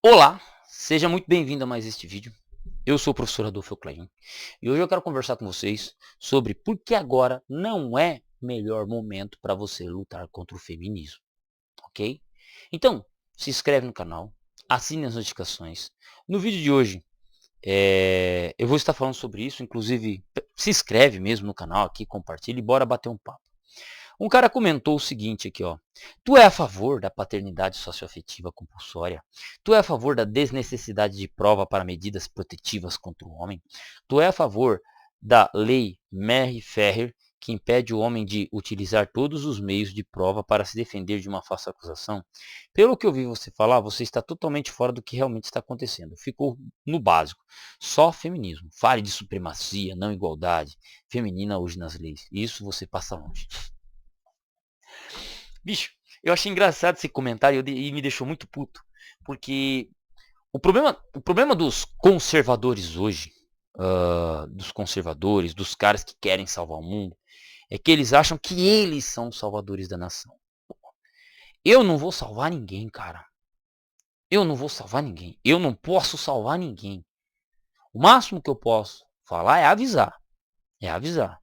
Olá, seja muito bem-vindo a mais este vídeo. Eu sou o professor Adolfo Euclain e hoje eu quero conversar com vocês sobre por que agora não é o melhor momento para você lutar contra o feminismo, ok? Então, se inscreve no canal, assine as notificações. No vídeo de hoje, eu vou estar falando sobre isso, inclusive se inscreve mesmo no canal aqui, compartilha e bora bater um papo. Um cara comentou o seguinte aqui, ó. Tu é a favor da paternidade socioafetiva compulsória? Tu é a favor da desnecessidade de prova para medidas protetivas contra o homem? Tu é a favor da lei Merri-Ferrer, que impede o homem de utilizar todos os meios de prova para se defender de uma falsa acusação? Pelo que eu vi você falar, você está totalmente fora do que realmente está acontecendo. Ficou no básico. Só feminismo. Fale de supremacia, não igualdade feminina hoje nas leis. Isso você passa longe. Bicho, eu achei engraçado esse comentário e me deixou muito puto. Porque o problema dos conservadores hoje, dos conservadores, dos caras que querem salvar o mundo, é que eles acham que eles são os salvadores da nação. Eu não vou salvar ninguém, cara. Eu não vou salvar ninguém. Eu não posso salvar ninguém. O máximo que eu posso falar é avisar. É avisar.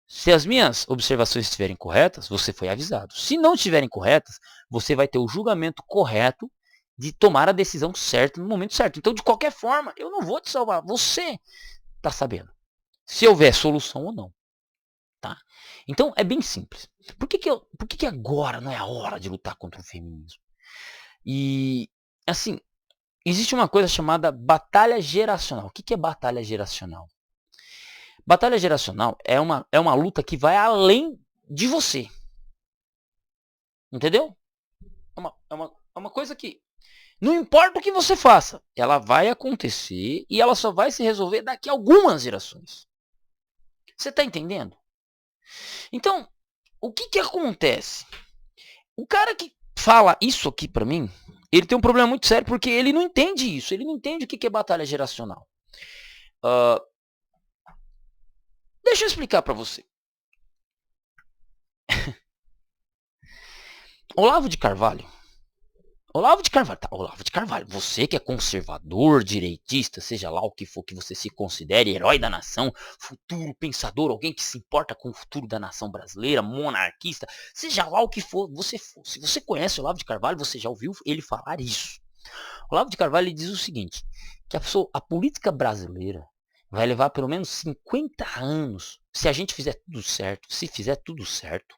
Se as minhas observações estiverem corretas, você foi avisado. Se não estiverem corretas, você vai ter o julgamento correto de tomar a decisão certa no momento certo. Então, de qualquer forma, eu não vou te salvar. Você está sabendo se houver solução ou não. Tá? Então, é bem simples. Por que agora não é a hora de lutar contra o feminismo? E, assim, existe uma coisa chamada batalha geracional. O que é batalha geracional? Batalha geracional é uma luta que vai além de você. Entendeu? É uma coisa que não importa o que você faça, ela vai acontecer e ela só vai se resolver daqui a algumas gerações. Você está entendendo? Então, o que acontece? O cara que fala isso aqui para mim, ele tem um problema muito sério porque ele não entende isso. Ele não entende o que é batalha geracional. Uh, Deixa eu explicar para você. Olavo de Carvalho. Olavo de Carvalho, você que é conservador, direitista, seja lá o que for que você se considere, herói da nação, futuro pensador, alguém que se importa com o futuro da nação brasileira, monarquista, seja lá o que for, se você conhece Olavo de Carvalho, você já ouviu ele falar isso. Olavo de Carvalho diz o seguinte, que a política brasileira vai levar pelo menos 50 anos, se a gente fizer tudo certo, se fizer tudo certo,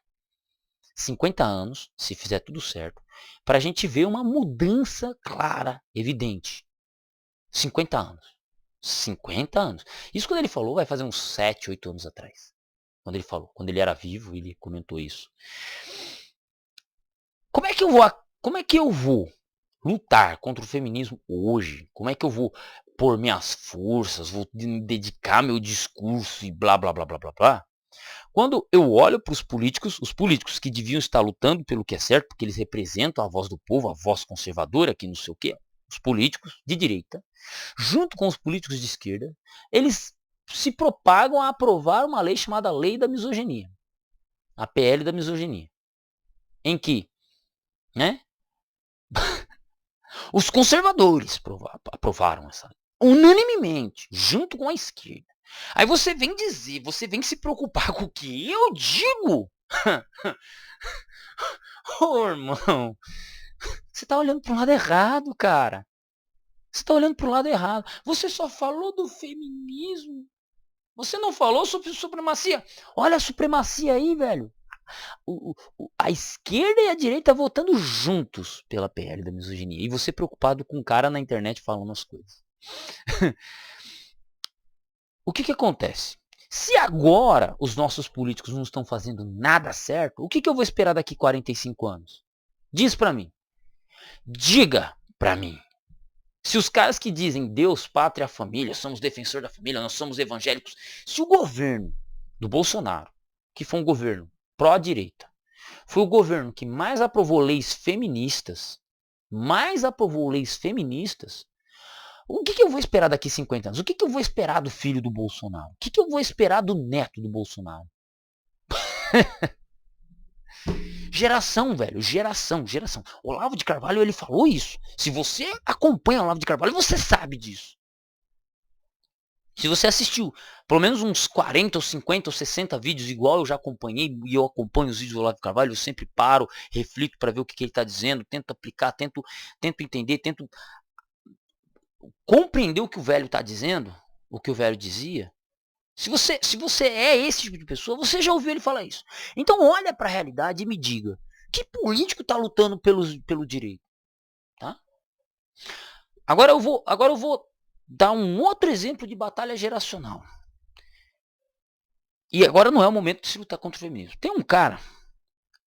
50 anos, se fizer tudo certo, para a gente ver uma mudança clara, evidente. 50 anos. 50 anos. Isso quando ele falou vai fazer uns 7, 8 anos atrás. Quando ele falou, quando ele era vivo, ele comentou isso. Como é que eu vou, como é que eu vou lutar contra o feminismo hoje? Como é que eu vou pôr minhas forças, vou dedicar meu discurso e blá blá blá blá blá blá? Quando eu olho para os políticos que deviam estar lutando pelo que é certo, porque eles representam a voz do povo, a voz conservadora, que não sei o quê, os políticos de direita, junto com os políticos de esquerda, eles se propagam a aprovar uma lei chamada Lei da Misoginia, a PL da Misoginia, em que, né, os conservadores aprovaram essa lei, unanimemente, junto com a esquerda. Aí você vem dizer, você vem se preocupar com o que eu digo? Ô, irmão, você tá olhando pro lado errado, cara. Você tá olhando pro lado errado. Você só falou do feminismo. Você não falou sobre supremacia. Olha a supremacia aí, velho. A esquerda e a direita votando juntos pela PL da misoginia. E você preocupado com um cara na internet falando as coisas. O que acontece? Se agora os nossos políticos não estão fazendo nada certo, o que eu vou esperar daqui 45 anos? Diz pra mim. Diga pra mim. Se os caras que dizem Deus, pátria, família, somos defensor da família, nós somos evangélicos, se o governo do Bolsonaro, que foi um governo pró-direita, foi o governo que mais aprovou leis feministas, o que eu vou esperar daqui 50 anos? O que eu vou esperar do filho do Bolsonaro? O que eu vou esperar do neto do Bolsonaro? Geração, velho, geração. Olavo de Carvalho, ele falou isso. Se você acompanha Olavo de Carvalho, você sabe disso. Se você assistiu pelo menos uns 40 ou 50 ou 60 vídeos igual eu já acompanhei, e eu acompanho os vídeos do Olavo de Carvalho, eu sempre paro, reflito para ver o que ele está dizendo, tento aplicar, tento entender, tento compreender o que o velho está dizendo, o que o velho dizia. Se você é esse tipo de pessoa, você já ouviu ele falar isso. Então olha para a realidade e me diga, que político está lutando pelo direito? Tá? Agora eu vou dar um outro exemplo de batalha geracional. E agora não é o momento de se lutar contra o feminismo. Tem um cara,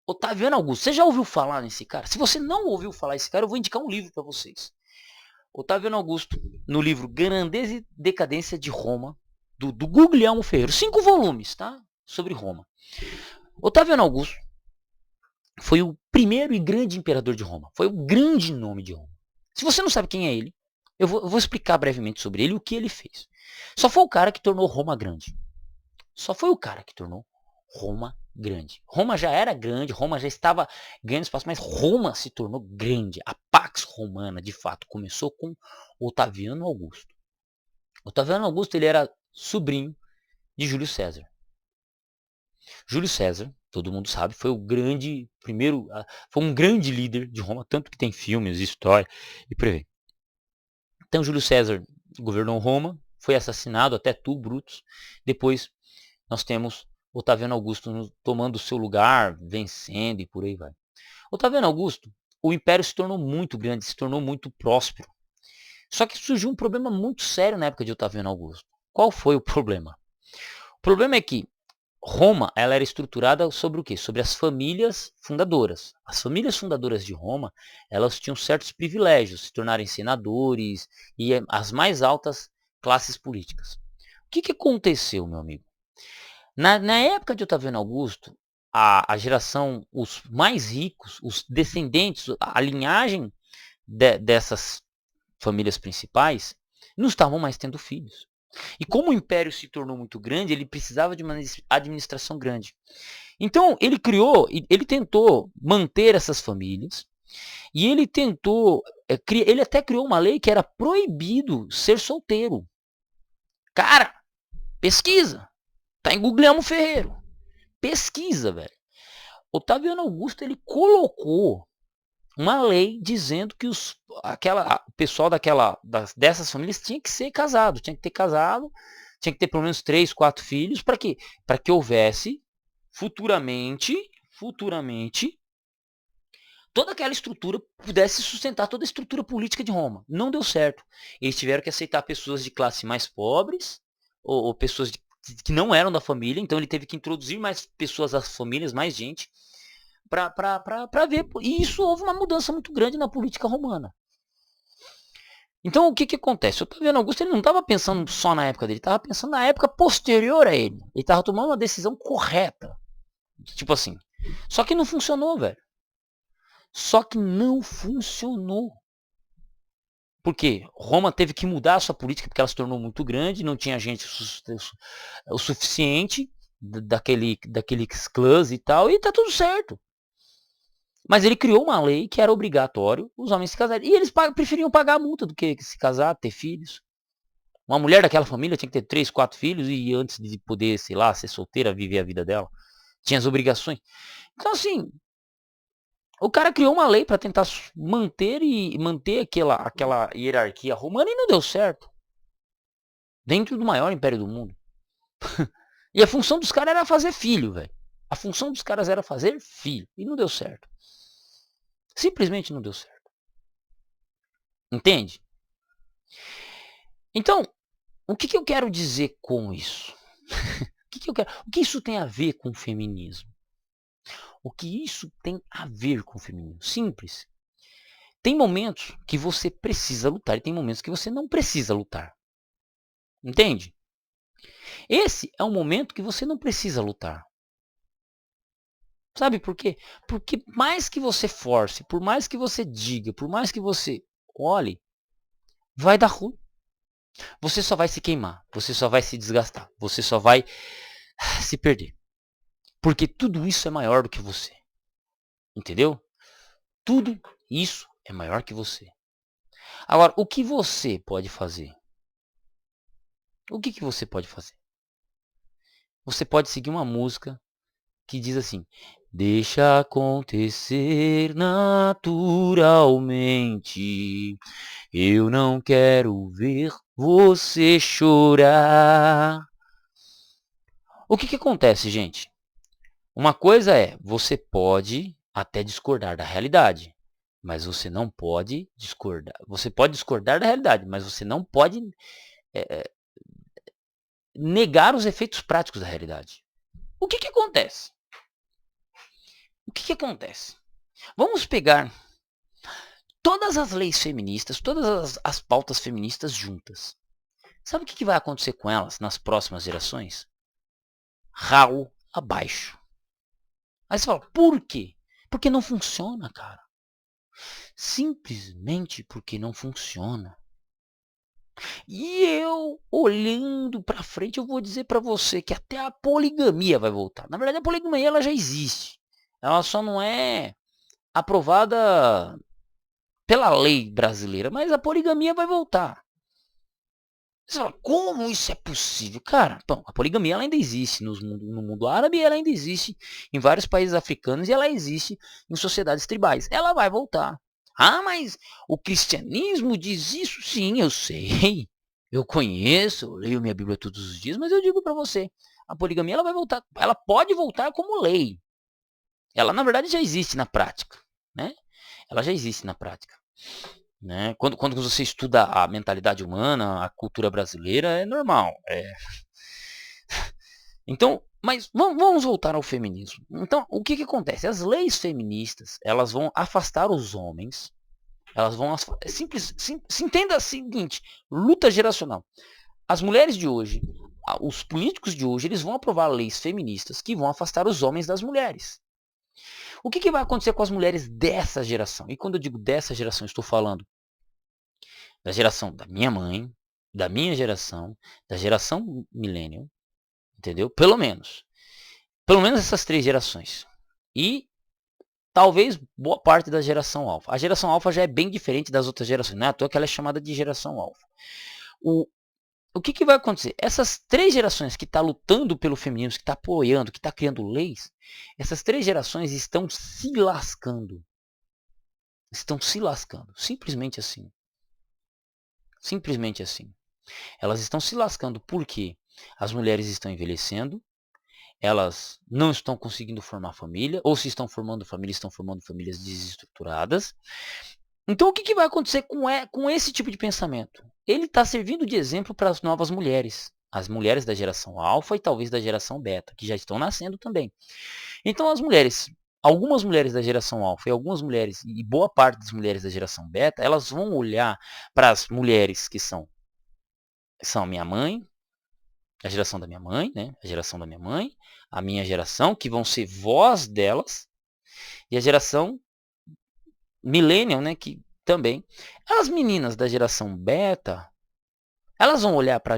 Otaviano Augusto. Você já ouviu falar nesse cara? Se você não ouviu falar nesse cara, eu vou indicar um livro para vocês. Otaviano Augusto, no livro Grandeza e Decadência de Roma, do Guglielmo Ferreiro. 5 volumes, tá? Sobre Roma. Otaviano Augusto foi o primeiro e grande imperador de Roma. Foi o grande nome de Roma. Se você não sabe quem é ele, eu vou explicar brevemente sobre ele e o que ele fez. Só foi o cara que tornou Roma grande. Só foi o cara que tornou Roma grande. Roma já era grande, Roma já estava ganhando espaço, mas Roma se tornou grande. A Pax Romana, de fato, começou com Otaviano Augusto. Otaviano Augusto, ele era sobrinho de Júlio César. Júlio César, todo mundo sabe, foi o grande primeiro, foi um grande líder de Roma, tanto que tem filmes, história e por aí. Então Júlio César governou Roma, foi assassinado até tu, Brutus. Depois nós temos Otaviano Augusto tomando o seu lugar, vencendo e por aí vai. Otaviano Augusto, o império se tornou muito grande, se tornou muito próspero. Só que surgiu um problema muito sério na época de Otaviano Augusto. Qual foi o problema? O problema é que Roma, ela era estruturada sobre o quê? Sobre as famílias fundadoras. As famílias fundadoras de Roma, elas tinham certos privilégios, se tornarem senadores e as mais altas classes políticas. O que aconteceu, meu amigo? Na época de Otaviano Augusto, a geração, os mais ricos, os descendentes, a linhagem dessas famílias principais, não estavam mais tendo filhos. E como o império se tornou muito grande, ele precisava de uma administração grande. Então ele tentou manter essas famílias, e ele tentou, ele até criou uma lei que era proibido ser solteiro. Cara, pesquisa. Tá em Guglielmo Ferreiro. Pesquisa, velho. Otaviano Augusto, ele colocou uma lei dizendo que o pessoal dessas famílias tinha que ser casado, tinha que ter casado, tinha que ter pelo menos 3, 4 filhos, para quê? Para que houvesse futuramente, toda aquela estrutura pudesse sustentar toda a estrutura política de Roma. Não deu certo. Eles tiveram que aceitar pessoas de classe mais pobres, ou pessoas que não eram da família, então ele teve que introduzir mais pessoas às famílias, mais gente, para ver. E isso houve uma mudança muito grande na política romana. Então o que acontece? O Otaviano Augusto, ele não estava pensando só na época dele, ele estava pensando na época posterior a ele. Ele estava tomando uma decisão correta. Tipo assim. Só que não funcionou, velho. Só que não funcionou. Por quê? Roma teve que mudar a sua política porque ela se tornou muito grande, não tinha gente o suficiente daqueles clãs e tal, e tá tudo certo. Mas ele criou uma lei que era obrigatório os homens se casarem. E eles preferiam pagar a multa do que se casar, ter filhos. Uma mulher daquela família tinha que ter 3, 4 filhos e antes de poder, sei lá, ser solteira, viver a vida dela, tinha as obrigações. Então assim, o cara criou uma lei para tentar manter aquela hierarquia romana e não deu certo. Dentro do maior império do mundo. E a função dos caras era fazer filho, velho. A função dos caras era fazer filho. E não deu certo. Simplesmente não deu certo. Entende? Então, o que eu quero dizer com isso? O que isso tem a ver com o feminismo? O que isso tem a ver com o feminismo? Simples. Tem momentos que você precisa lutar e tem momentos que você não precisa lutar. Entende? Esse é um momento que você não precisa lutar. Sabe por quê? Porque mais que você force, por mais que você diga, por mais que você olhe, vai dar ruim. Você só vai se queimar, você só vai se desgastar, você só vai se perder. Porque tudo isso é maior do que você. Entendeu? Tudo isso é maior que você. Agora, o que você pode fazer? O que você pode fazer? Você pode seguir uma música que diz assim: deixa acontecer naturalmente. Eu não quero ver você chorar. O que acontece, gente? Uma coisa é, você pode até discordar da realidade, mas você não pode discordar. Você pode discordar da realidade, mas você não pode é, negar os efeitos práticos da realidade. O que acontece? O que acontece? Vamos pegar todas as leis feministas, todas as pautas feministas juntas. Sabe o que vai acontecer com elas nas próximas gerações? Ralo abaixo. Aí você fala, por quê? Porque não funciona, cara. Simplesmente porque não funciona. E eu, olhando pra frente, eu vou dizer pra você que até a poligamia vai voltar. Na verdade, a poligamia ela já existe. Ela só não é aprovada pela lei brasileira, mas a poligamia vai voltar. Você fala, como isso é possível? Cara, bom, a poligamia ela ainda existe no mundo árabe, ela ainda existe em vários países africanos e ela existe em sociedades tribais. Ela vai voltar. Ah, mas o cristianismo diz isso? Sim, eu sei. Eu conheço, eu leio minha Bíblia todos os dias, mas eu digo para você, a poligamia ela vai voltar, ela pode voltar como lei. Ela na verdade já existe na prática, né? Ela já existe na prática. Né? Quando você estuda a mentalidade humana, a cultura brasileira, é normal. Então, mas vamos voltar ao feminismo. Então, o que acontece? As leis feministas, elas vão afastar os homens. Elas vão simples, se entenda o seguinte: luta geracional. As mulheres de hoje, os políticos de hoje, eles vão aprovar leis feministas que vão afastar os homens das mulheres. O que vai acontecer com as mulheres dessa geração? E quando eu digo dessa geração, estou falando da geração da minha mãe, da minha geração, da geração millennial, entendeu? Pelo menos. Pelo menos essas 3 gerações. E talvez boa parte da geração alfa. A geração alfa já é bem diferente das outras gerações, não é à toa que ela é chamada de geração alfa. O que vai acontecer? Essas 3 gerações que estão lutando pelo feminismo, que estão apoiando, que estão criando leis, essas 3 gerações estão se lascando. Estão se lascando. Simplesmente assim. Simplesmente assim. Elas estão se lascando porque as mulheres estão envelhecendo, elas não estão conseguindo formar família, ou se estão formando família, estão formando famílias desestruturadas. Então o que vai acontecer com esse tipo de pensamento? Ele está servindo de exemplo para as novas mulheres. As mulheres da geração alfa e talvez da geração beta, que já estão nascendo também. Então as mulheres, algumas mulheres da geração alfa e algumas mulheres, e boa parte das mulheres da geração beta, elas vão olhar para as mulheres que são minha mãe, a geração da minha mãe, né? A geração da minha mãe, a minha geração, que vão ser voz delas, e a geração millennial, né? Que também. As meninas da geração beta, elas vão olhar para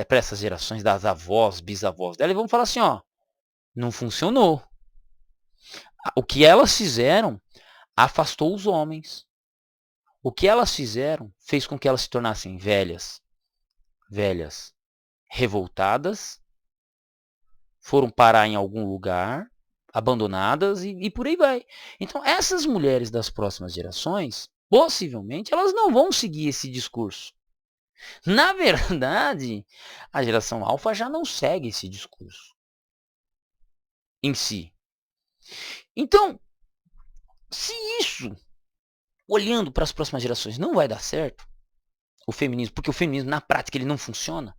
para essas gerações das avós, bisavós dela e vão falar assim, ó, não funcionou. O que elas fizeram afastou os homens. O que elas fizeram fez com que elas se tornassem velhas, revoltadas, foram parar em algum lugar, abandonadas e por aí vai. Então, essas mulheres das próximas gerações, possivelmente, elas não vão seguir esse discurso. Na verdade, a geração alfa já não segue esse discurso em si. Então, se isso, olhando para as próximas gerações, não vai dar certo, o feminismo, porque o feminismo na prática ele não funciona,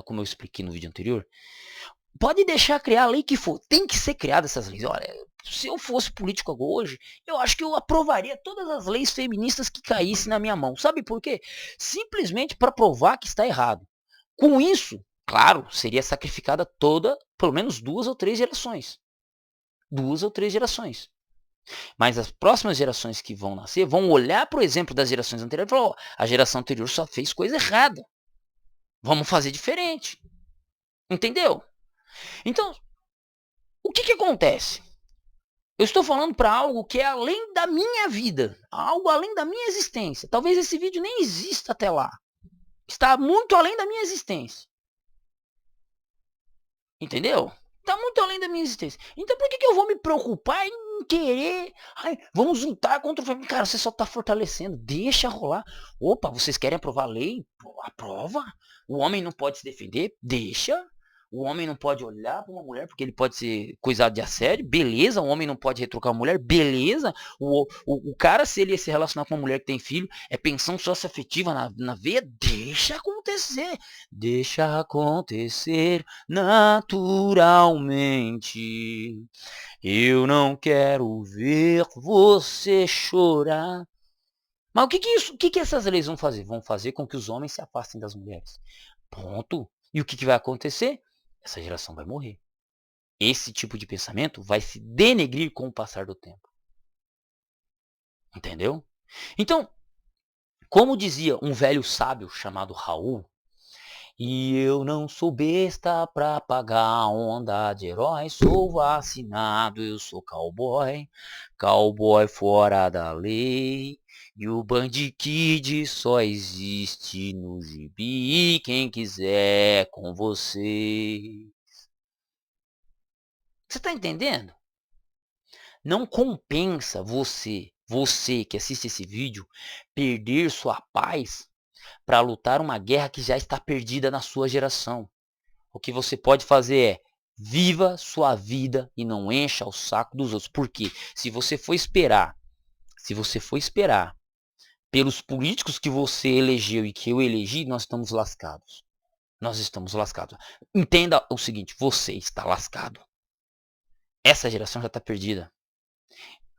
como eu expliquei no vídeo anterior, pode deixar criar a lei que for. Tem que ser criada essas leis. Olha, se eu fosse político hoje, eu acho que eu aprovaria todas as leis feministas que caíssem na minha mão. Sabe por quê? Simplesmente para provar que está errado. Com isso, claro, seria sacrificada pelo menos 2 ou 3 gerações. 2 ou 3 gerações. Mas as próximas gerações que vão nascer vão olhar para o exemplo das gerações anteriores e falar, a geração anterior só fez coisa errada. Vamos fazer diferente. Entendeu? Então, o que acontece? Eu estou falando para algo que é além da minha vida, algo além da minha existência. Talvez esse vídeo nem exista até lá. Está muito além da minha existência. Entendeu? Está muito além da minha existência. Então por que eu vou me preocupar em querer? Ai, vamos juntar contra o feminino. Cara, você só está fortalecendo. Deixa rolar. Opa, vocês querem aprovar a lei? Aprova. O homem não pode se defender? Deixa. O homem não pode olhar para uma mulher porque ele pode ser coisado de assédio? Beleza. O homem não pode retrucar uma mulher? Beleza. O cara, se ele se relacionar com uma mulher que tem filho, é pensão socioafetiva na veia? Deixa acontecer. Deixa acontecer naturalmente. Eu não quero ver você chorar. Mas o que essas leis vão fazer? Vão fazer com que os homens se afastem das mulheres. Ponto. E o que vai acontecer? Essa geração vai morrer. Esse tipo de pensamento vai se denegrir com o passar do tempo. Entendeu? Então, como dizia um velho sábio chamado Raul, e eu não sou besta pra pagar a onda de herói, sou vacinado, eu sou cowboy, cowboy fora da lei. E o Bandikid só existe no gibi, quem quiser com você. Você tá entendendo? Não compensa você que assiste esse vídeo, perder sua paz para lutar uma guerra que já está perdida na sua geração. O que você pode fazer é viva sua vida e não encha o saco dos outros. Porque se você for esperar pelos políticos que você elegeu e que eu elegi, nós estamos lascados. Nós estamos lascados. Entenda o seguinte, você está lascado. Essa geração já está perdida.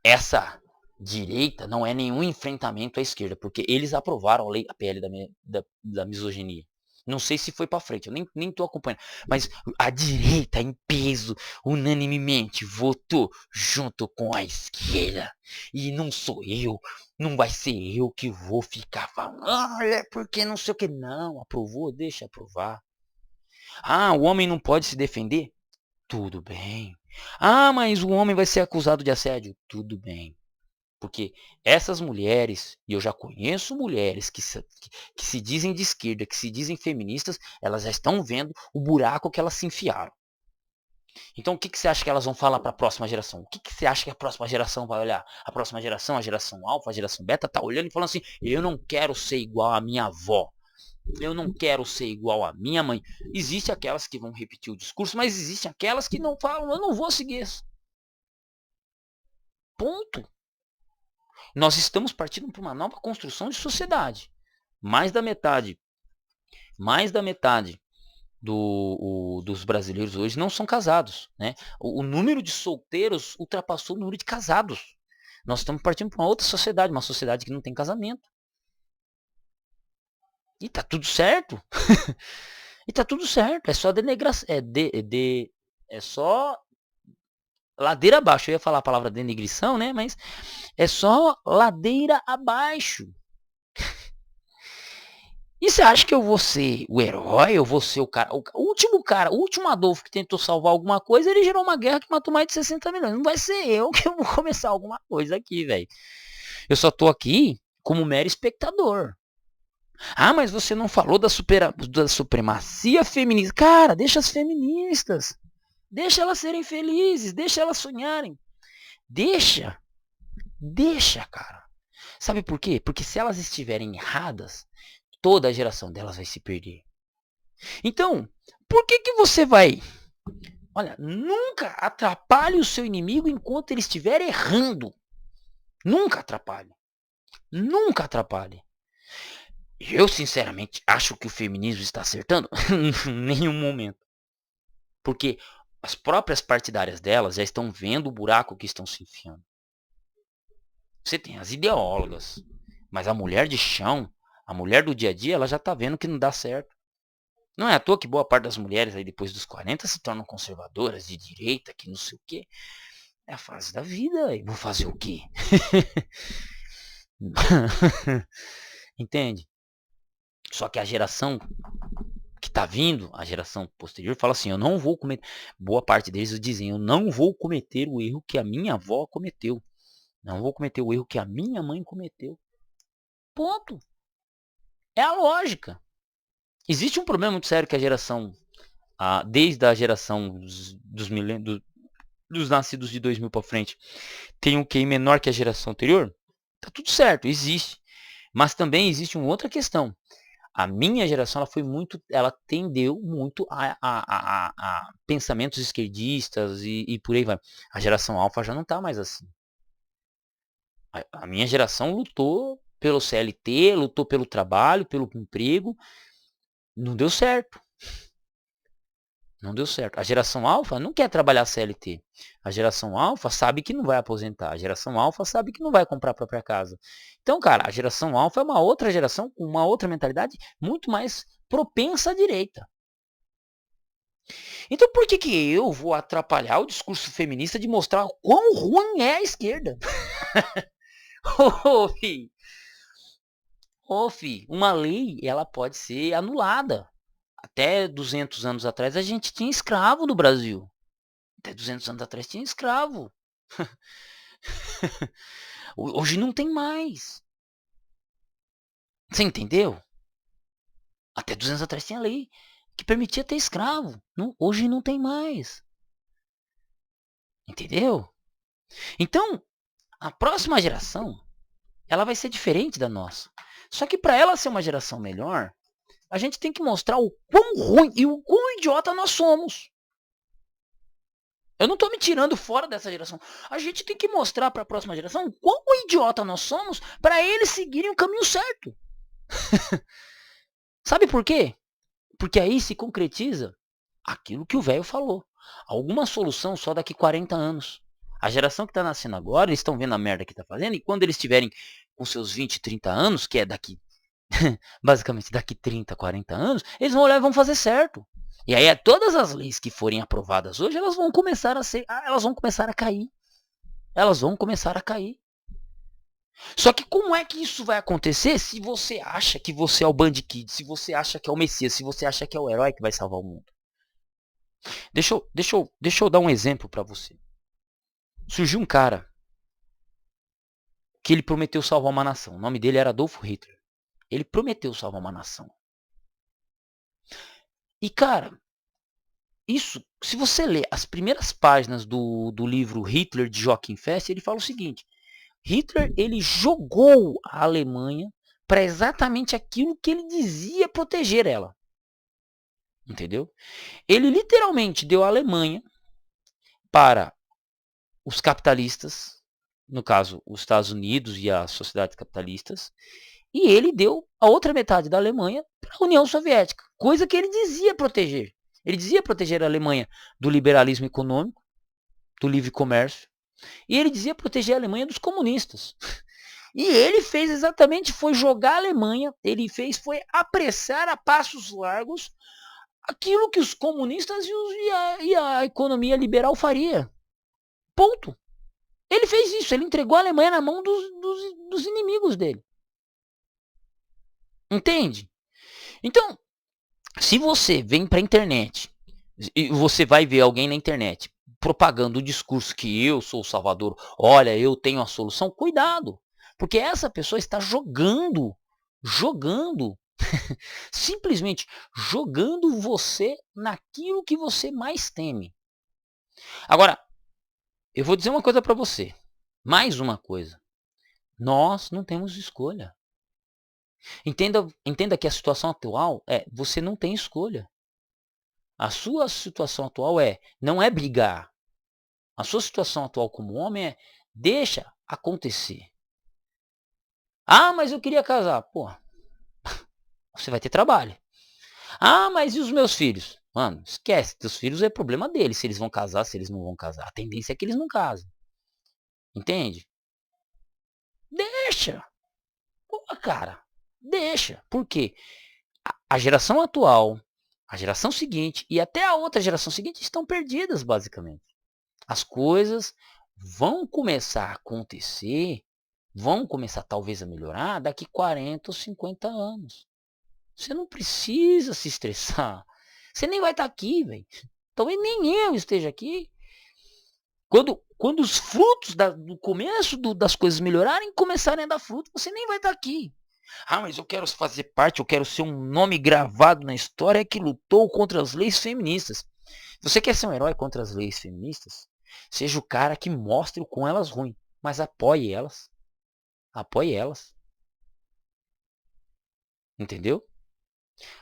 Essa direita não é nenhum enfrentamento à esquerda, porque eles aprovaram a lei, a PL da misoginia. Não sei se foi para frente, eu nem tô acompanhando. Mas a direita, em peso, unanimemente, votou junto com a esquerda. E não sou eu, não vai ser eu que vou ficar falando, olha, porque não sei o que. Não, aprovou, deixa aprovar. Ah, o homem não pode se defender? Tudo bem. Ah, mas o homem vai ser acusado de assédio? Tudo bem. Porque essas mulheres, e eu já conheço mulheres que se dizem de esquerda, que se dizem feministas, elas já estão vendo o buraco que elas se enfiaram. Então o que você acha que elas vão falar para a próxima geração? O que você acha que a próxima geração vai olhar? A próxima geração, a geração alfa, a geração beta, tá olhando e falando assim, eu não quero ser igual à minha avó. Eu não quero ser igual à minha mãe. Existem aquelas que vão repetir o discurso, mas existem aquelas que não falam, eu não vou seguir isso. Ponto. Nós estamos partindo para uma nova construção de sociedade. Mais da metade dos brasileiros hoje não são casados, né? O número de solteiros ultrapassou o número de casados. Nós estamos partindo para uma outra sociedade, uma sociedade que não tem casamento. E tá tudo certo. E tá tudo certo. É só denegração. É só ladeira abaixo. Eu ia falar a palavra denegrição, né? Mas é só ladeira abaixo. E você acha que eu vou ser o herói? Eu vou ser o cara, o último Adolfo que tentou salvar alguma coisa, ele gerou uma guerra que matou mais de 60 milhões. Não vai ser eu que eu vou começar alguma coisa aqui, velho. Eu só tô aqui como mero espectador. Ah, mas você não falou da supremacia feminista. Cara, deixa as feministas. Deixa elas serem felizes, deixa elas sonharem. Deixa, cara. Sabe por quê? Porque se elas estiverem erradas, toda a geração delas vai se perder. Então, por que você vai... Olha, nunca atrapalhe o seu inimigo enquanto ele estiver errando. Nunca atrapalhe. Nunca atrapalhe. Eu, sinceramente, acho que o feminismo está acertando? Em nenhum momento. Porque as próprias partidárias delas já estão vendo o buraco que estão se enfiando. Você tem as ideólogas, mas a mulher de chão, a mulher do dia a dia, ela já está vendo que não dá certo. Não é à toa que boa parte das mulheres aí depois dos 40 se tornam conservadoras, de direita, que não sei o quê. É a fase da vida, e vou fazer o quê? Entende? Só que a geração que tá vindo, a geração posterior, fala assim, eu não vou cometer, boa parte deles dizem, eu não vou cometer o erro que a minha avó cometeu. Não vou cometer o erro que a minha mãe cometeu. Ponto. É a lógica. Existe um problema muito sério que a geração, desde a geração dos nascidos de 2000 para frente, tem um QI menor que a geração anterior. Tá tudo certo, existe. Mas também existe uma outra questão. A minha geração ela tendeu muito a pensamentos esquerdistas e por aí vai. A geração alfa já não está mais assim. A minha geração lutou pelo CLT, lutou pelo trabalho, pelo emprego. Não deu certo. Não deu certo. A geração alfa não quer trabalhar CLT. A geração alfa sabe que não vai aposentar. A geração alfa sabe que não vai comprar a própria casa. Então, cara, a geração alfa é uma outra geração com uma outra mentalidade muito mais propensa à direita. Então, por que eu vou atrapalhar o discurso feminista de mostrar o quão ruim é a esquerda? Uma lei, ela pode ser anulada. Até 200 anos atrás a gente tinha escravo no Brasil. Até 200 anos atrás tinha escravo. Hoje não tem mais. Você entendeu? Até 200 anos atrás tinha lei que permitia ter escravo. Hoje não tem mais. Entendeu? Então, a próxima geração, ela vai ser diferente da nossa. Só que para ela ser uma geração melhor, a gente tem que mostrar o quão ruim e o quão idiota nós somos. Eu não estou me tirando fora dessa geração. A gente tem que mostrar para a próxima geração o quão idiota nós somos para eles seguirem o caminho certo. Sabe por quê? Porque aí se concretiza aquilo que o velho falou. Alguma solução só daqui 40 anos. A geração que está nascendo agora, eles estão vendo a merda que está fazendo, e quando eles estiverem com seus 20, 30 anos, que é daqui, basicamente daqui 30, 40 anos, eles vão olhar e vão fazer certo. E aí todas as leis que forem aprovadas hoje, elas vão começar a cair. Elas vão começar a cair. Só que como é que isso vai acontecer se você acha que você é o Band Kid, se você acha que é o Messias, se você acha que é o herói que vai salvar o mundo? Deixa eu dar um exemplo para você. Surgiu um cara que ele prometeu salvar uma nação. O nome dele era Adolf Hitler. Ele prometeu salvar uma nação. E cara, isso, se você ler as primeiras páginas do livro Hitler de Joachim Fest, ele fala o seguinte: Hitler, ele jogou a Alemanha para exatamente aquilo que ele dizia proteger ela. Entendeu? Ele literalmente deu a Alemanha para os capitalistas, no caso, os Estados Unidos e as sociedades capitalistas, e ele deu a outra metade da Alemanha para a União Soviética, coisa que ele dizia proteger. Ele dizia proteger a Alemanha do liberalismo econômico, do livre comércio, e ele dizia proteger a Alemanha dos comunistas. E ele fez exatamente, foi jogar a Alemanha, foi apressar a passos largos aquilo que os comunistas e a economia liberal faria. Ponto. Ele fez isso, ele entregou a Alemanha na mão dos inimigos dele. Entende? Então, se você vem para a internet e você vai ver alguém na internet propagando o discurso que eu sou o salvador, olha, eu tenho a solução, cuidado. Porque essa pessoa está jogando, simplesmente jogando você naquilo que você mais teme. Agora, eu vou dizer uma coisa para você. Mais uma coisa. Nós não temos escolha. Entenda que a situação atual você não tem escolha. A sua situação atual não é brigar. A sua situação atual como homem deixa acontecer. Ah, mas eu queria casar. Pô, você vai ter trabalho. Ah, mas e os meus filhos? Mano, esquece. Teus filhos é problema deles. Se eles vão casar, se eles não vão casar. A tendência é que eles não casem. Entende? Deixa. Pô, cara. Deixa. Por quê? A geração atual, a geração seguinte e até a outra geração seguinte estão perdidas, basicamente. As coisas vão começar a acontecer, vão começar talvez a melhorar daqui 40 ou 50 anos. Você não precisa se estressar. Você nem vai estar aqui, velho. Talvez nem eu esteja aqui. Quando os frutos do começo das coisas melhorarem, começarem a dar fruto, você nem vai estar aqui. Ah, mas eu quero fazer parte, eu quero ser um nome gravado na história que lutou contra as leis feministas. Você quer ser um herói contra as leis feministas? Seja o cara que mostre o quão elas ruins, mas apoie elas. Apoie elas. Entendeu?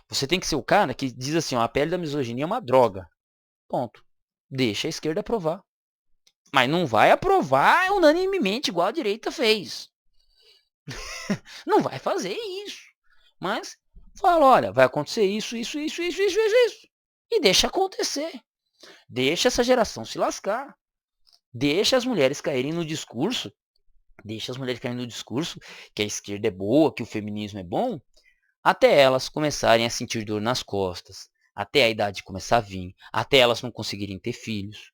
Você tem que ser o cara que diz assim, ó, a pele da misoginia é uma droga. Ponto. Deixa a esquerda aprovar. Mas não vai aprovar unanimemente igual a direita fez. Não vai fazer isso. Mas fala, olha, vai acontecer isso. E deixa acontecer. Deixa essa geração se lascar. Deixa as mulheres caírem no discurso. Deixa as mulheres caírem no discurso que a esquerda é boa, que o feminismo é bom. Até elas começarem a sentir dor nas costas. Até a idade começar a vir. Até elas não conseguirem ter filhos.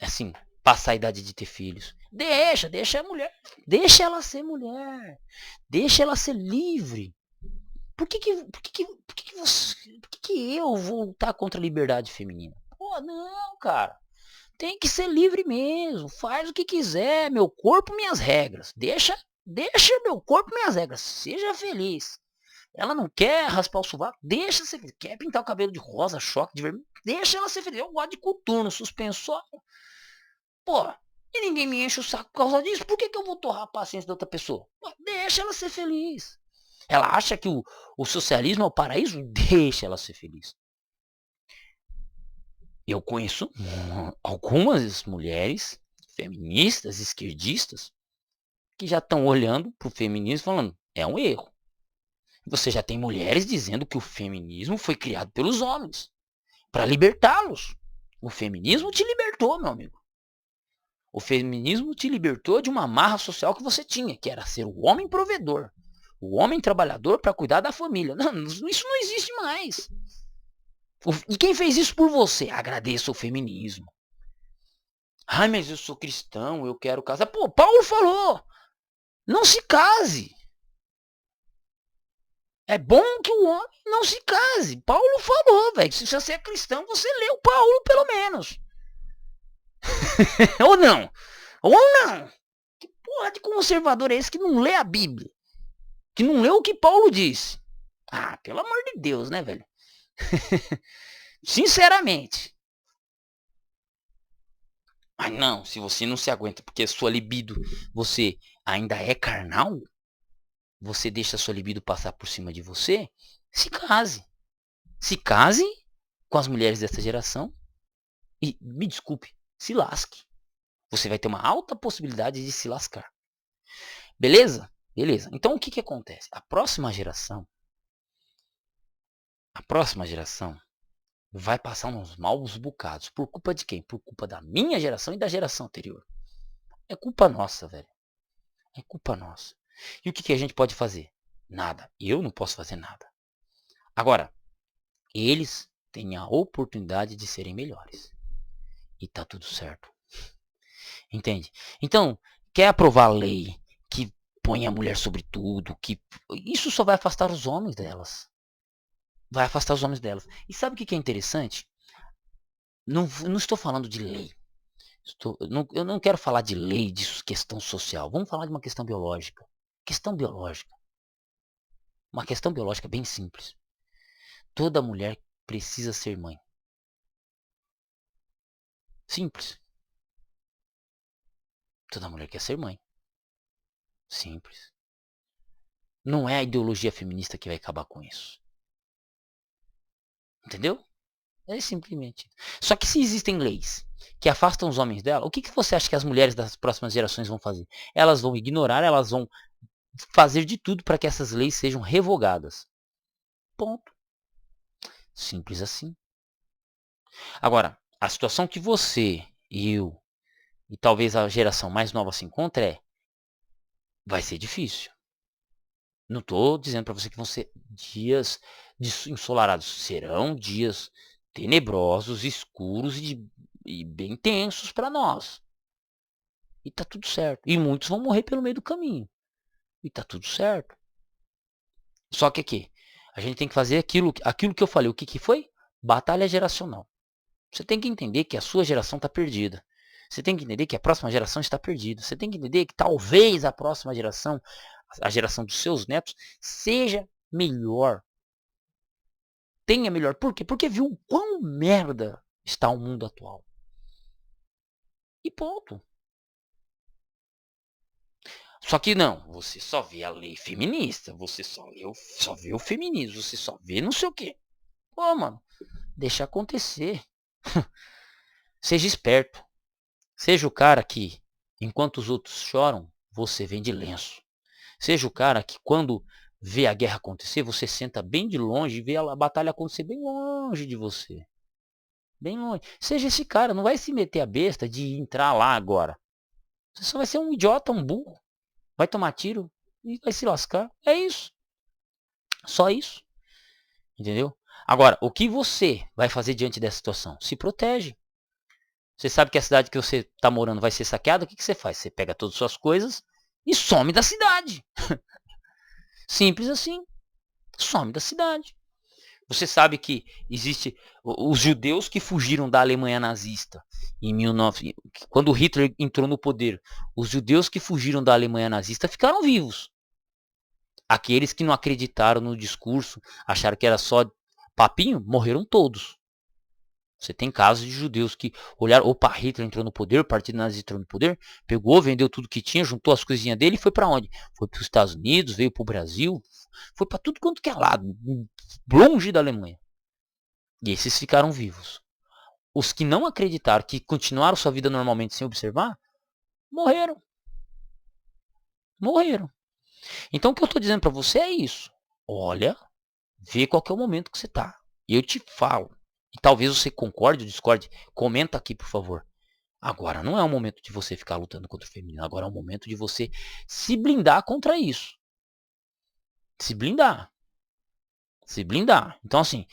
Assim, passar a idade de ter filhos. Deixa a mulher. Deixa ela ser mulher. Deixa ela ser livre. Por que eu vou lutar contra a liberdade feminina? Pô, não, cara. Tem que ser livre mesmo. Faz o que quiser. Meu corpo, minhas regras. Deixa meu corpo, minhas regras. Seja feliz. Ela não quer raspar o sovaco. Deixa ser feliz. Quer pintar o cabelo de rosa, choque, de vermelho. Deixa ela ser feliz. Eu gosto de coturno, suspensório. Pô, e ninguém me enche o saco por causa disso. Por que eu vou torrar a paciência da outra pessoa? Pô, deixa ela ser feliz. Ela acha que o socialismo é o paraíso? Deixa ela ser feliz. Eu conheço algumas mulheres feministas, esquerdistas, que já estão olhando pro feminismo falando, é um erro. Você já tem mulheres dizendo que o feminismo foi criado pelos homens para libertá-los. O feminismo te libertou, meu amigo. O feminismo te libertou de uma amarra social que você tinha, que era ser o homem provedor, o homem trabalhador para cuidar da família. Não, isso não existe mais. E quem fez isso por você? Agradeça o feminismo. Ai, mas eu sou cristão, eu quero casar. Pô, Paulo falou, não se case. É bom que o homem não se case. Paulo falou, velho. Se você é cristão, você leu Paulo, pelo menos. Ou não. Ou não. Que porra de conservador é esse que não lê a Bíblia? Que não leu o que Paulo disse? Ah, pelo amor de Deus, né, velho? Sinceramente. Mas não, se você não se aguenta porque a sua libido, você ainda é carnal, você deixa a sua libido passar por cima de você, se case. Se case com as mulheres dessa geração e, me desculpe, se lasque. Você vai ter uma alta possibilidade de se lascar. Beleza? Beleza. Então o que acontece? A próxima geração vai passar uns maus bocados. Por culpa de quem? Por culpa da minha geração e da geração anterior. É culpa nossa, velho. É culpa nossa. E o que a gente pode fazer? Nada. Eu não posso fazer nada. Agora, eles têm a oportunidade de serem melhores. E tá tudo certo. Entende? Então, quer aprovar lei que põe a mulher sobre tudo, que isso só vai afastar os homens delas. Vai afastar os homens delas. E sabe o que é interessante? Não estou falando de lei. Eu não quero falar de lei, de questão social. Vamos falar de uma questão biológica. Questão biológica. Uma questão biológica bem simples. Toda mulher precisa ser mãe. Simples. Toda mulher quer ser mãe. Simples. Não é a ideologia feminista que vai acabar com isso. Entendeu? É simplesmente. Só que se existem leis que afastam os homens dela, o que você acha que as mulheres das próximas gerações vão fazer? Elas vão ignorar, elas vão fazer de tudo para que essas leis sejam revogadas. Ponto. Simples assim. Agora, a situação que você, eu e talvez a geração mais nova se encontra vai ser difícil. Não estou dizendo para você que vão ser dias ensolarados. Serão dias tenebrosos, escuros e bem tensos para nós. E tá tudo certo. E muitos vão morrer pelo meio do caminho. E tá tudo certo. Só que aqui, A gente tem que fazer aquilo que eu falei. O que, que foi? Batalha geracional. Você tem que entender que a sua geração está perdida. Você tem que entender que a próxima geração está perdida. Você tem que entender que talvez a próxima geração, a geração dos seus netos, seja melhor. Tenha melhor. Por quê? Porque viu o quão merda está o mundo atual. E ponto. Só que não, você só vê a lei feminista, você só vê o feminismo, você só vê não sei o quê. Pô, mano, deixa acontecer. Seja esperto. Seja o cara que, enquanto os outros choram, você vende lenço. Seja o cara que, quando vê a guerra acontecer, você senta bem de longe e vê a batalha acontecer bem longe de você. Bem longe. Seja esse cara, não vai se meter a besta de entrar lá agora. Você só vai ser um idiota, um burro. Vai tomar tiro e vai se lascar. É isso. Só isso. Entendeu? Agora, o que você vai fazer diante dessa situação? Se protege. Você sabe que a cidade que você está morando vai ser saqueada, o que, que você faz? Você pega todas as suas coisas e some da cidade. Simples assim. Some da cidade. Você sabe que existe os judeus que fugiram da Alemanha nazista em 19... quando Hitler entrou no poder. Os judeus que fugiram da Alemanha nazista ficaram vivos. Aqueles que não acreditaram no discurso, acharam que era só papinho, morreram todos. Você tem casos de judeus que olharam, opa, Hitler entrou no poder, o partido nazista entrou no poder, pegou, vendeu tudo que tinha, juntou as coisinhas dele e foi para onde? Foi para os Estados Unidos, veio para o Brasil, foi para tudo quanto que é lado, longe da Alemanha. E esses ficaram vivos. Os que não acreditaram, que continuaram sua vida normalmente sem observar, morreram. Morreram. Então o que eu estou dizendo para você é isso. Olha, vê qual que é o momento que você está. E eu te falo. E talvez você concorde ou discorde. Comenta aqui, por favor. Agora não é o momento de você ficar lutando contra o feminino. Agora é o momento de você se blindar contra isso. Se blindar. Se blindar. Então assim,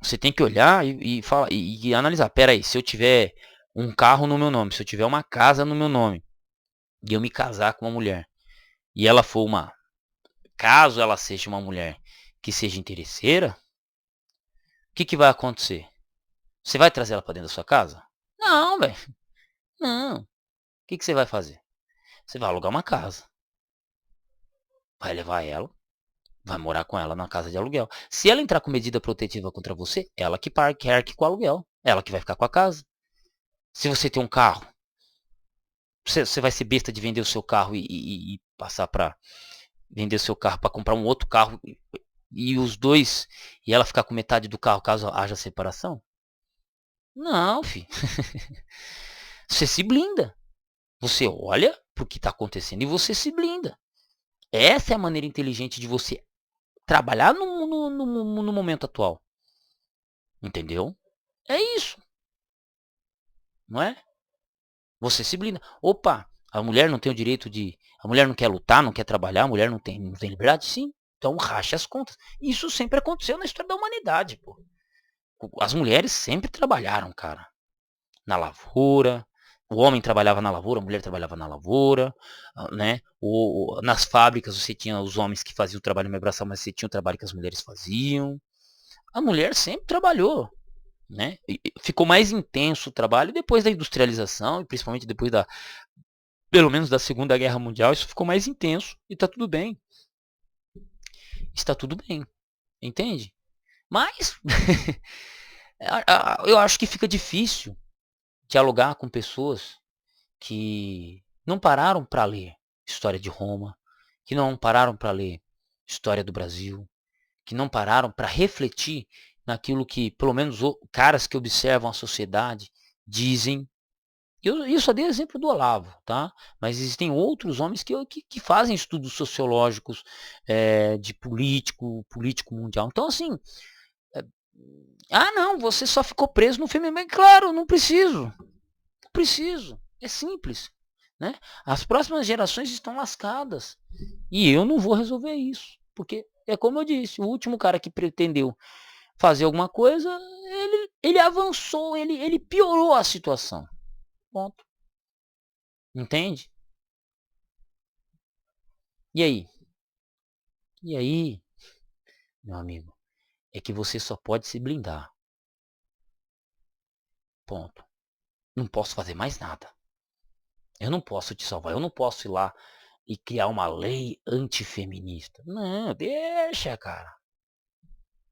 você tem que olhar e falar e analisar. Pera aí, se eu tiver um carro no meu nome, se eu tiver uma casa no meu nome, e eu me casar com uma mulher, e ela for uma, caso ela seja uma mulher que seja interesseira, o que, que vai acontecer? Você vai trazer ela para dentro da sua casa? Não, velho. Não. O que, que você vai fazer? Você vai alugar uma casa. Vai levar ela. Vai morar com ela na casa de aluguel. Se ela entrar com medida protetiva contra você, ela que arque com o aluguel. Ela que vai ficar com a casa. Se você tem um carro, você vai ser besta de vender o seu carro e passar para vender o seu carro para comprar um outro carro e os dois e ela ficar com metade do carro caso haja separação? Não, filho. Você se blinda. Você olha pro que está acontecendo e você se blinda. Essa é a maneira inteligente de você trabalhar no momento atual. Entendeu? É isso, não é? Você se blinda. Opa, a mulher não tem o direito de... A mulher não quer lutar, não quer trabalhar, a mulher não tem liberdade? Sim. Então racha as contas. Isso sempre aconteceu na história da humanidade, pô. As mulheres sempre trabalharam, cara. Na lavoura. O homem trabalhava na lavoura, a mulher trabalhava na lavoura, né? Nas fábricas você tinha os homens que faziam o trabalho no braçal, mas você tinha o trabalho que as mulheres faziam. A mulher sempre trabalhou, né? E ficou mais intenso o trabalho depois da industrialização e principalmente depois da, pelo menos da Segunda Guerra Mundial, isso ficou mais intenso e tá tudo bem. Está tudo bem, entende? Mas eu acho que fica difícil dialogar com pessoas que não pararam para ler história de Roma, que não pararam para ler história do Brasil, que não pararam para refletir naquilo que, pelo menos, caras que observam a sociedade dizem. Eu só dei exemplo do Olavo, tá? Mas existem outros homens que fazem estudos sociológicos de político mundial. Então, assim, é, não, você só ficou preso no filme. Claro, não preciso. Não preciso. É simples. Né? As próximas gerações estão lascadas. E eu não vou resolver isso. Porque, é como eu disse, o último cara que pretendeu fazer alguma coisa, ele avançou, ele piorou a situação. Ponto. Entende? E aí? E aí? meu amigo, é que você só pode se blindar. Ponto. Não posso fazer mais nada. Eu não posso te salvar. Eu não posso ir lá e criar uma lei antifeminista. Não, deixa, cara.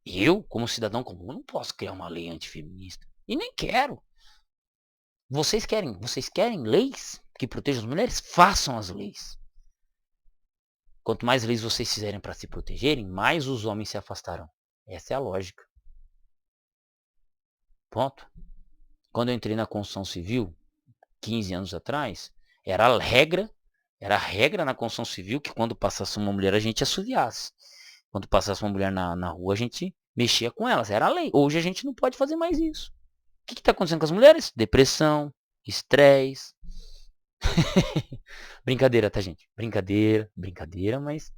Eu, como cidadão comum, não posso criar uma lei antifeminista. E nem quero. Vocês querem leis que protejam as mulheres? Façam as leis. Quanto mais leis vocês fizerem para se protegerem, mais os homens se afastarão. Essa é a lógica. Ponto. Quando eu entrei na construção civil, 15 anos atrás, era a regra na construção civil que quando passasse uma mulher a gente assoviasse. Quando passasse uma mulher na rua a gente mexia com elas. Era a lei. Hoje a gente não pode fazer mais isso. O que está acontecendo com as mulheres? Depressão, estresse. Brincadeira, tá, gente? Brincadeira, mas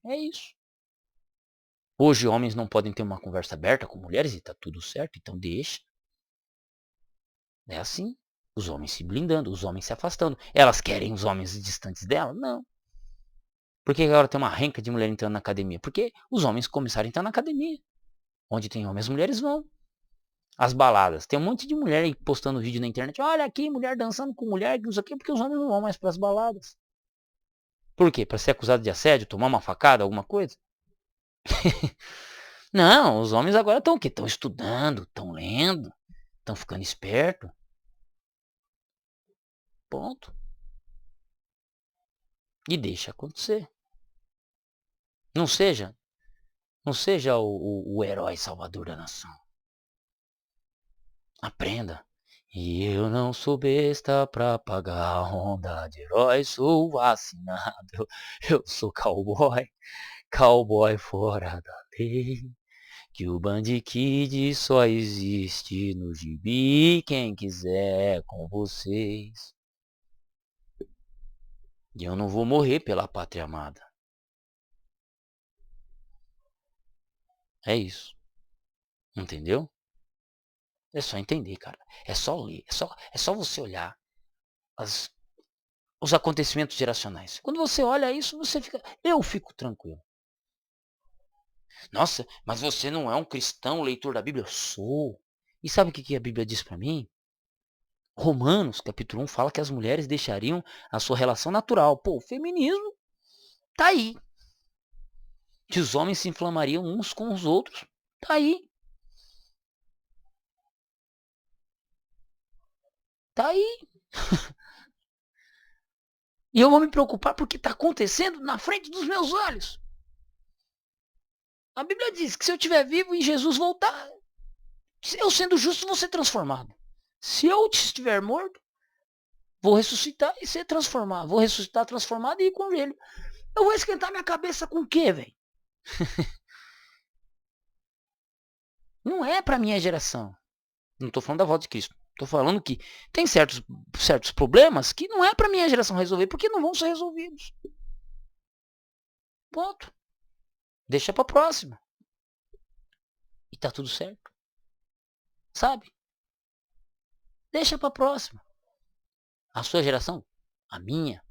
é isso. Hoje homens não podem ter uma conversa aberta com mulheres e tá tudo certo, então deixa. É assim. Os homens se blindando, os homens se afastando. Elas querem os homens distantes dela? Não. Por que agora tem uma renca de mulher entrando na academia? Porque os homens começaram a entrar na academia. Onde tem homens, as mulheres vão. As baladas. Tem um monte de mulher aí postando vídeo na internet. Olha aqui, mulher dançando com mulher, não sei o quê, porque os homens não vão mais para as baladas. Por quê? Para ser acusado de assédio, tomar uma facada, alguma coisa? Não, os homens agora estão o quê? Estão estudando, estão lendo, estão ficando esperto. Ponto. E deixa acontecer. Não seja, não seja o herói salvador da nação. Aprenda. E eu não sou besta pra pagar a onda de herói, sou vacinado. Eu sou cowboy, cowboy fora da lei. Que o Bandikid só existe no gibi, quem quiser com vocês. E eu não vou morrer pela pátria amada. É isso. Entendeu? É só entender, cara. É só ler. É só você olhar as, os acontecimentos geracionais. Quando você olha isso, você fica. Eu fico tranquilo. Nossa, mas você não é um cristão leitor da Bíblia? Eu sou. E sabe o que a Bíblia diz pra mim? Romanos, capítulo 1, fala que as mulheres deixariam a sua relação natural. Pô, o feminismo tá aí. Que os homens se inflamariam uns com os outros. Tá aí. Tá aí. E eu vou me preocupar porque está acontecendo na frente dos meus olhos. A Bíblia diz que se eu estiver vivo e Jesus voltar, eu sendo justo vou ser transformado. Se eu estiver morto, vou ressuscitar e ser transformado. Vou ressuscitar transformado e ir com ele. Eu vou esquentar minha cabeça com o quê, velho? Não é para minha geração. Não estou falando da volta de Cristo. Estou falando que tem certos problemas que não é para minha geração resolver, porque não vão ser resolvidos. Ponto. Deixa para próxima. E tá tudo certo. Sabe? Deixa para próxima. A sua geração, a minha,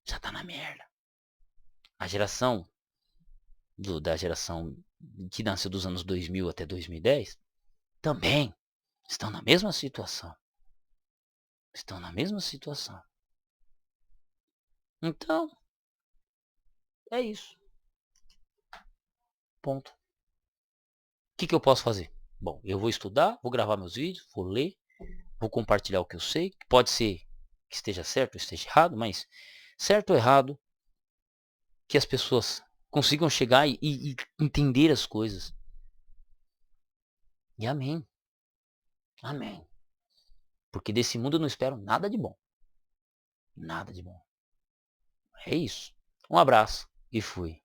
já tá na merda. A da geração que nasceu dos anos 2000 até 2010, também estão na mesma situação. Estão na mesma situação. Então, é isso. Ponto. O que eu posso fazer? Bom, eu vou estudar, vou gravar meus vídeos, vou ler, vou compartilhar o que eu sei. Pode ser que esteja certo ou esteja errado, mas certo ou errado, que as pessoas consigam chegar e entender as coisas. E amém. Amém. Porque desse mundo eu não espero nada de bom. Nada de bom. É isso. Um abraço e fui.